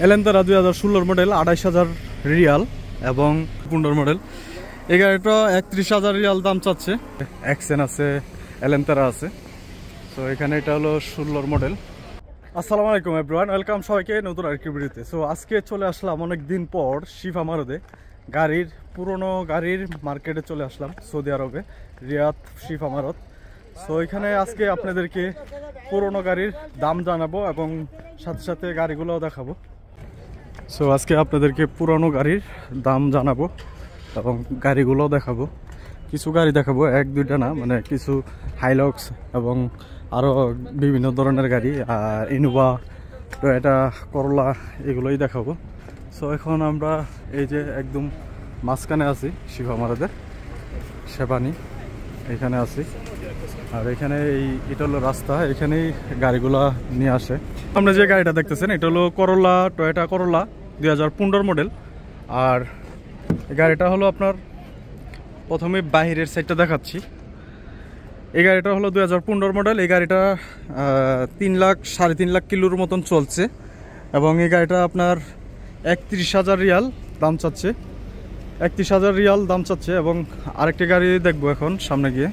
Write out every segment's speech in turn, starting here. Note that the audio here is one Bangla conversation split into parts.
এলেন্তারা 2016 মডেল 28,000 রিয়াল এবং 15 মডেল। এই গাড়িটা 31,000 রিয়াল দাম চাচ্ছে। অ্যাকসেন আছে, এলেন্তারা আছে। সো এখানে এটা হলো 16 মডেল। আসসালামু আলাইকুম এভরিওয়ান, ওয়েলকাম সবাইকে নতুন আরেকটি ভিডিওতে। সো আজকে চলে আসলাম অনেক দিন পর শিফা মারুদে পুরনো গাড়ির মার্কেটে চলে আসলাম সৌদি আরবে, রিয়াদ শিফা মারুদ। সো এখানে আজকে আপনাদেরকে পুরনো গাড়ির দাম জানাবো এবং সাথে সাথে গাড়িগুলোও দেখাবো। সো আজকে আপনাদেরকে পুরনো গাড়ির দাম জানাবো এবং গাড়িগুলোও দেখাবো। কিছু গাড়ি দেখাবো, এক দুইটা না, মানে কিছু হাইলক্স এবং আরও বিভিন্ন ধরনের গাড়ি, আর ইনোভা, টয়োটা, করলা, এগুলোই দেখাবো। সো এখন আমরা এই যে একদম মাঝখানে আছি শিফা মারুদের, শেবানি এখানে আছি। আর এখানে এটা হলো রাস্তা, এখানেই গাড়িগুলা নিয়ে আসে। আপনি যে গাড়িটা দেখতেছেন এটা হলো করলা, টয়োটা করলা 2015 মডেল। আর এই গাড়িটা হলো আপনার, প্রথমে বাহিরের সাইডটা দেখাচ্ছি। এই গাড়িটা হলো 2015 মডেল। এই গাড়িটা 3 লাখ কিলোর মতন চলছে এবং এই গাড়িটা আপনার 31,000 রিয়াল দাম চাচ্ছে। 31,000 রিয়াল দাম চাচ্ছে। এবং আরেকটি গাড়ি দেখবো এখন সামনে গিয়ে।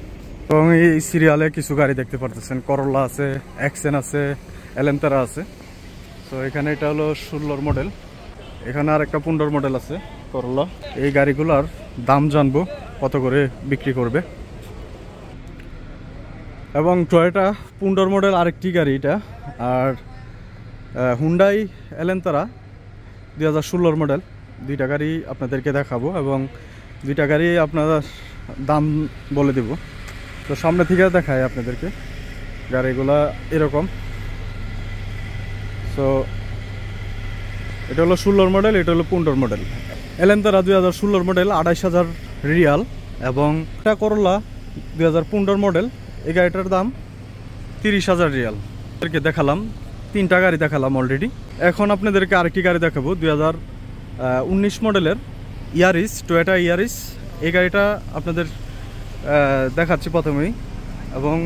এবং এই সিরিয়ালে কিছু গাড়ি দেখতে পারতেছেন, করলা আছে, অ্যাকসেন আছে, এলেন্তারা আছে। তো এখানে এটা হলো 16 মডেল, এখানে আর একটা 15 মডেল আছে করলা। এই গাড়িগুলোর দাম জানবো কত করে বিক্রি করবে। এবং টয়োটা 15 মডেল আরেকটি গাড়ি এটা। আর হুন্ডাই এলেন্তারা 2016 মডেল। দুইটা গাড়ি আপনাদেরকে দেখাবো এবং দুইটা গাড়ি আপনার দাম বলে দেব। তো সামনে থেকে দেখায় আপনাদেরকে গাড়িগুলা এরকম। সো এটা হলো 16 মডেল, এটা হলো 15 মডেল। এলেন্তারা 2016 মডেল 28,000 রিয়াল এবং এটা করলা 2015 মডেল। এই গাড়িটার দাম 30,000 রিয়াল। দেখালাম তিনটা গাড়ি দেখালাম অলরেডি। এখন আপনাদেরকে আরেকটি গাড়ি দেখাবো 2019 মডেলের ইয়ারিস, টয়োটা ইয়ারিস। এই গাড়িটা আপনাদের দেখাচ্ছি প্রথমেই। এবং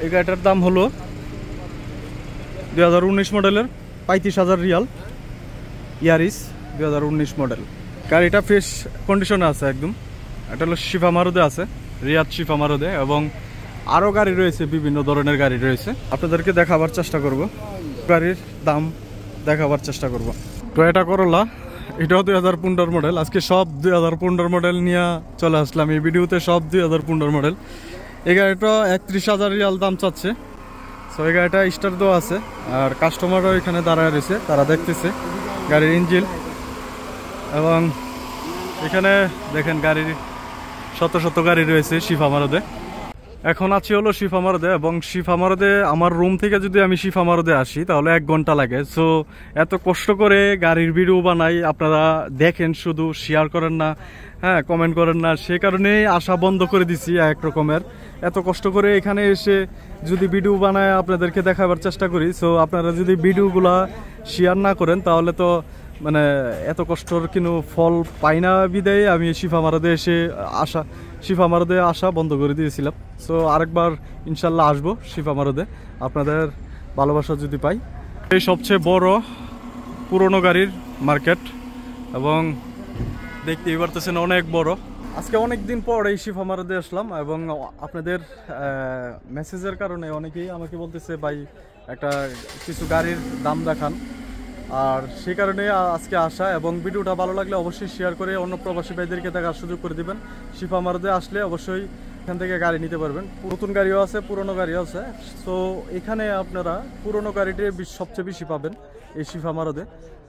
এই গাড়িটার দাম হলো 2019 মডেলের 35,000 রিয়াল। Yaris 2019 model. গাড়িটা ফ্রেশ কন্ডিশনে আছে একদম। এটা হলো শিফা মারুদে আছে, রিয়াদ শিফা মারুদে। এবং আরও গাড়ি রয়েছে, বিভিন্ন ধরনের গাড়ি রয়েছে, আপনাদেরকে দেখাবার চেষ্টা করব, গাড়ির দাম দেখাবার চেষ্টা করব। টয়োটা করলা এটাও 2015 মডেল। আজকে সব 2015 মডেল নিয়ে চলে আসলাম এই ভিডিওতে, সব 2015 মডেল। এই গাড়িটা 31,000 রিয়াল দাম চাচ্ছে। সো এই গাড়িটা স্টার দেওয়া আছে আর কাস্টমারও এখানে দাঁড়ায় রয়েছে, তারা দেখতেছে গাড়ির ইঞ্জিন। এবং এখানে দেখেন গাড়ির শত শত গাড়ি রয়েছে শিফা মারুদে। এখন আছি হলো শিফা মারুদে এবং শিফা মারুদে আমার রুম থেকে যদি আমি শিফা মারুদে আসি তাহলে 1 ঘন্টা লাগে। সো এত কষ্ট করে গাড়ির ভিডিও বানাই, আপনারা দেখেন শুধু, শেয়ার করেন না, হ্যাঁ কমেন্ট করেন না। সে কারণেই আসা বন্ধ করে দিছি এক রকমের। এত কষ্ট করে এখানে এসে যদি ভিডিও বানায় আপনাদেরকে দেখাবার চেষ্টা করি, সো আপনারা যদি ভিডিওগুলা শেয়ার না করেন তাহলে তো মানে এত কষ্টর কোনো ফল পাই না। বিদায় আমি শিফা মারুদে আসা বন্ধ করে দিয়েছিলাম। সো আরেকবার ইনশাল্লাহ আসবো শিফা মারুদে, আপনাদের ভালোবাসা যদি পাই। এই সবচেয়ে বড় পুরনো গাড়ির মার্কেট এবং দেখতেই পারতেছেন অনেক বড়। আজকে অনেক দিন পর এই শিফা মারুদে আসলাম এবং আপনাদের মেসেজের কারণে অনেকেই আমাকে বলতেছে ভাই একটা কিছু গাড়ির দাম দেখান। আর সেই কারণে আজকে আসা। এবং ভিডিওটা ভালো লাগলে অবশ্যই শেয়ার করে অন্য প্রবাসী ভাইদেরকে দেখার সুযোগ করে দিবেন। শিফা মারুদে আসলে অবশ্যই এখান থেকে গাড়ি নিতে পারবেন। নতুন গাড়িও আছে, পুরনো গাড়িও আছে। সো এখানে আপনারা পুরনো গাড়িটি সবচেয়ে বেশি পাবেন এই শিফা মারুদে।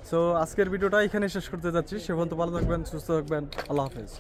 সো আজকের ভিডিওটা এখানে শেষ করতে যাচ্ছি। সে পর্যন্ত ভালো থাকবেন, সুস্থ থাকবেন, আল্লাহ হাফেজ।